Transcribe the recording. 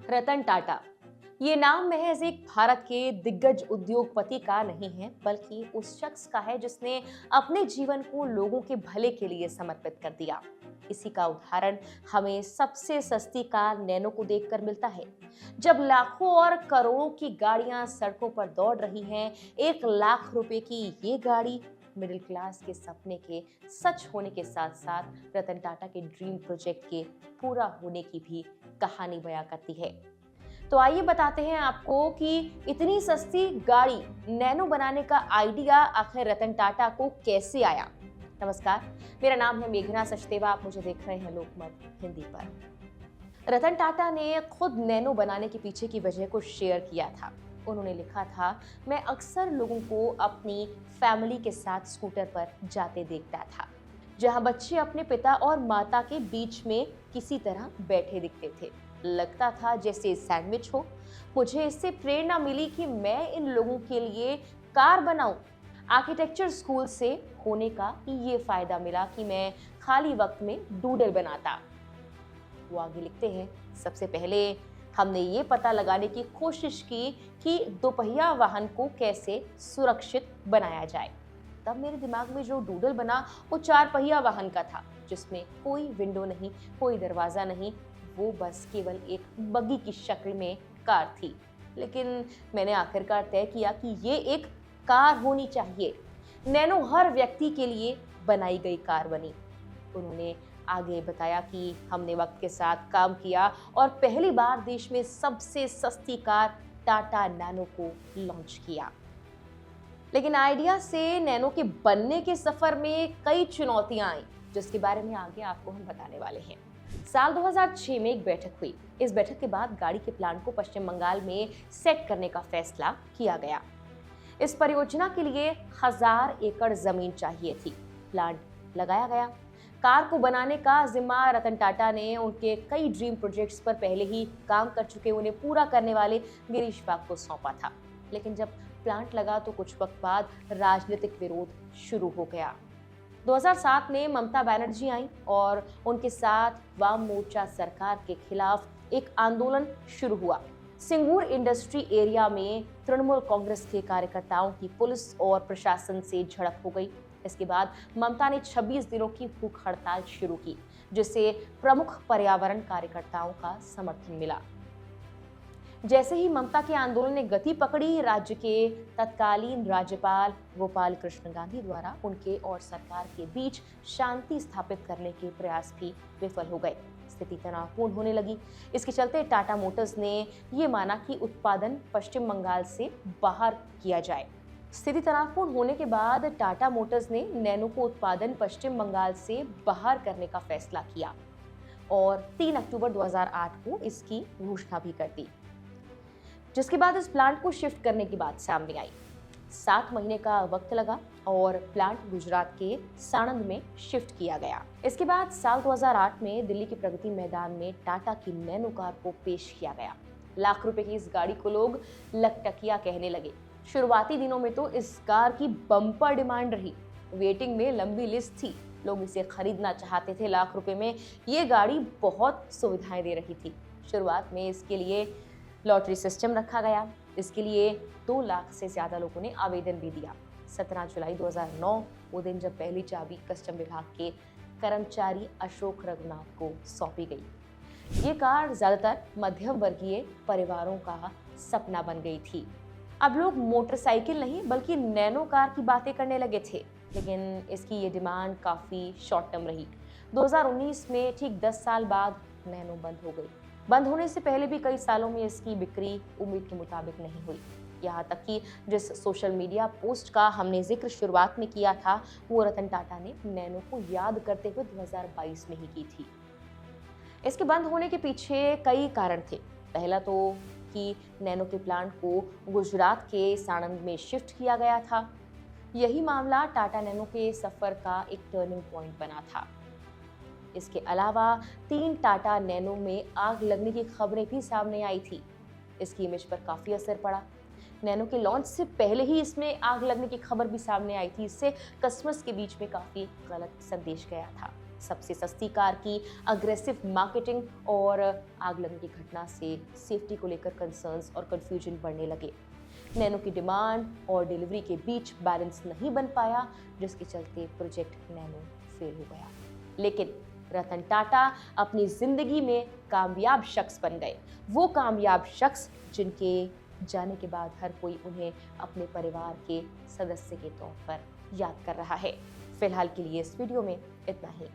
रतन टाटा। ये नाम महज एक भारत के दिग्गज उद्योगपति का नहीं है, बल्कि उस शख्स का है जिसने अपने जीवन को लोगों के भले के लिए समर्पित कर दिया। इसी का उदाहरण हमें सबसे सस्ती कार नैनो को देखकर मिलता है। जब लाखों और करोड़ों की गाड़ियां सड़कों पर दौड़ रही हैं, 1 लाख रुपए की ये गाड़ी मिडिल क्लास के सपने के सच होने के साथ साथ रतन टाटा के ड्रीम प्रोजेक्ट के पूरा होने की भी कहानी बयां करती है। तो आइए बताते हैं आपको कि इतनी सस्ती गाड़ी नैनो बनाने का आइडिया आखिर रतन टाटा को कैसे आया। नमस्कार, मेरा नाम है मेघना सचदेवा। आप मुझे देख रहे हैं लोकमत हिंदी पर। रतन टाटा ने खुद नैनो बनाने के पीछे की वजह को शेयर किया था। उन्होंने लिखा था, मैं अक्सर लोगों को अपनी फैमिली के साथ स्कूटर पर जाते देखता था, जहां बच्चे अपने पिता और माता के बीच में किसी तरह बैठे दिखते थे। लगता था जैसे सैंडविच हो। मुझे इससे प्रेरणा मिली कि मैं इन लोगों के लिए कार बनाऊं। आर्किटेक्चर स्कूल से होने का ये फायदा मिला कि मैं खाली वक्त में डूडल बनाता। वो आगे लिखते हैं, सबसे पहले हमने ये पता लगाने की कोशिश की कि दोपहिया वाहन को कैसे सुरक्षित बनाया जाए। तब मेरे दिमाग में जो डूडल बना वो 4 पहिया वाहन का था, जिसमें कोई विंडो नहीं, कोई दरवाजा नहीं, वो बस केवल एक बग्गी की शक्ल में कार थी। लेकिन मैंने आखिरकार तय किया कि ये एक कार होनी चाहिए। नैनो हर व्यक्ति के लिए बनाई गई कार बनी। उन्होंने आगे बताया कि हमने वक्त के साथ काम किया और पहली बार देश में सबसे सस्ती कार टाटा नैनो को लॉन्च किया। लेकिन आइडिया से नैनो के बनने के सफर में कई चुनौतियां आई, जिसके बारे में आगे आपको हम बताने वाले हैं। साल 2006 में एक बैठक हुई। इस बैठक के बाद गाड़ी के प्लांट को पश्चिम बंगाल में सेट करने का फैसला किया गया। इस परियोजना के लिए 1000 एकड़ जमीन चाहिए थी। प्लांट लगाया गया। कार को बनाने का जिम्मा रतन टाटा ने उनके कई ड्रीम प्रोजेक्ट्स पर पहले ही काम कर चुके उन्हें पूरा करने वाले गिरीश बाग को सौंपा था। लेकिन जब प्लांट लगा तो कुछ वक्त बाद राजनीतिक विरोध शुरू हो गया। 2007 में ममता बनर्जी आई और उनके साथ वाम मोर्चा सरकार के खिलाफ एक आंदोलन शुरू हुआ। सिंगूर इंडस्ट्री एरिया में तृणमूल कांग्रेस के कार्यकर्ताओं की पुलिस और प्रशासन से झड़प हो गई। इसके बाद ममता ने 26 दिनों की भूख हड़ताल शुरू की, जिसे प्रमुख पर्यावरण कार्यकर्ताओं का समर्थन मिला। जैसे ही ममता के आंदोलन ने गति पकड़ी, राज्य के तत्कालीन राज्यपाल गोपाल कृष्ण गांधी द्वारा उनके और सरकार के बीच शांति स्थापित करने के प्रयास भी विफल हो गए। स्थिति तनावपूर्ण होने लगी। इसके चलते टाटा मोटर्स ने ये माना कि उत्पादन पश्चिम बंगाल से बाहर किया जाए। स्थिति तनावपूर्ण होने के बाद टाटा मोटर्स ने नैनो को उत्पादन पश्चिम बंगाल से बाहर करने का फैसला किया और 3 अक्टूबर 2008 को इसकी घोषणा भी कर दी, जिसके बाद इस प्लांट को शिफ्ट करने की बात सामने आई। 7 महीने का वक्त लगा और प्लांट गुजरात के साणंद में शिफ्ट किया गया। इसके बाद साल 2008 में दिल्ली के प्रगति मैदान में टाटा की नैनो कार को पेश किया गया। लाख रुपए की इस गाड़ी को लोग लखटकिया कहने लगे। शुरुआती दिनों में तो इस कार की बम्पर डिमांड रही। वेटिंग में लंबी लिस्ट थी। लोग इसे खरीदना चाहते थे। लाख रुपए में ये गाड़ी बहुत सुविधाएं दे रही थी। शुरुआत में इसके लिए लॉटरी सिस्टम रखा गया। इसके लिए 2 लाख से ज्यादा लोगों ने आवेदन भी दिया। 17 जुलाई 2009 वो दिन जब पहली चाबी कस्टम विभाग के कर्मचारी अशोक रघुनाथ को सौंपी गई। ये कार ज्यादातर मध्यम वर्गीय परिवारों का सपना बन गई थी। अब लोग मोटरसाइकिल नहीं बल्कि नैनो कार की बातें करने लगे थे। लेकिन इसकी ये डिमांड काफी शॉर्ट टर्म रही। 2019 में ठीक 10 साल बाद नैनो बंद हो गई। बंद होने से पहले भी कई सालों में इसकी बिक्री उम्मीद के मुताबिक नहीं हुई। यहाँ तक कि जिस सोशल मीडिया पोस्ट का हमने जिक्र शुरुआत में किया था, वो रतन टाटा ने नैनो को याद करते हुए 2022 में ही की थी। इसके बंद होने के पीछे कई कारण थे। पहला तो कि नैनो के प्लांट को गुजरात के साणंद में शिफ्ट किया गया था। यही मामला टाटा नैनो के सफर का एक टर्निंग पॉइंट बना था। इसके अलावा 3 टाटा नैनो में आग लगने की खबरें भी सामने आई थी। इसकी इमेज पर काफी असर पड़ा। नैनो के लॉन्च से पहले ही इसमें आग लगने की खबर भी सामने आई थी। इससे कस्टमर्स के बीच में काफी गलत संदेश गया था। सबसे सस्ती कार की अग्रेसिव मार्केटिंग और आग लगने की घटना से सेफ्टी को लेकर कंसर्न्स और कंफ्यूजन बढ़ने लगे। नैनो की डिमांड और डिलीवरी के बीच बैलेंस नहीं बन पाया, जिसके चलते प्रोजेक्ट नैनो फेल हो गया। लेकिन रतन टाटा अपनी जिंदगी में कामयाब शख्स बन गए। वो कामयाब शख्स जिनके जाने के बाद हर कोई उन्हें अपने परिवार के सदस्य के तौर पर याद कर रहा है। फिलहाल के लिए इस वीडियो में इतना ही।